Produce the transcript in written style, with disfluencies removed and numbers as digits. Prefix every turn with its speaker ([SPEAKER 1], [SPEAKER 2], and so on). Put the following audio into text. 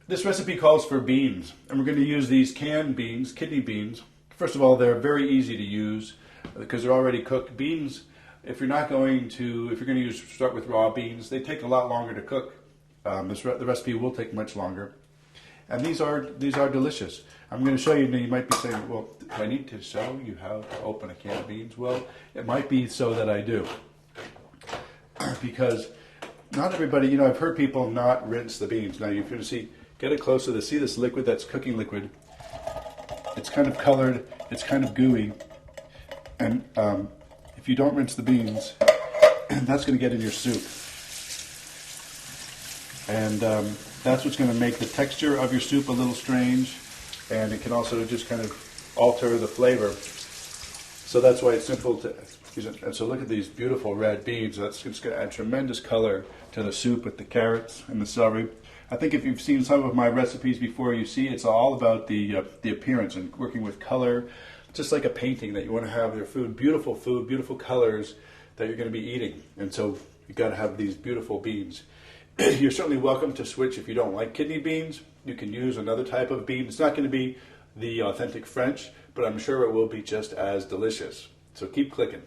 [SPEAKER 1] This recipe calls for beans, and we're going to use these canned beans, kidney beans. First of all, they're very easy to use because they're already cooked. Beans, if you're going to start with raw beans, they take a lot longer to cook. The recipe will take much longer, and these are delicious. I'm going to show you. You might be saying, "Well, do I need to show you how to open a can of beans?" Well, it might be so that I do, because not everybody. I've heard people not rinse the beans. Now, you're going to see. Get it close to this. See this liquid? That's cooking liquid. It's kind of colored. It's kind of gooey. And if you don't rinse the beans, that's going to get in your soup. And that's what's going to make the texture of your soup a little strange. And it can also just kind of alter the flavor. So that's why it's simple to use it. And so look at these beautiful red beans. That's just going to add tremendous color to the soup with the carrots and the celery. I think if you've seen some of my recipes before, you see it's all about the appearance and working with color, just like a painting that you want to have your food, beautiful colors that you're going to be eating. And so you've got to have these beautiful beans. You're certainly welcome to switch if you don't like kidney beans. You can use another type of bean. It's not going to be the authentic French, but I'm sure it will be just as delicious. So keep clicking.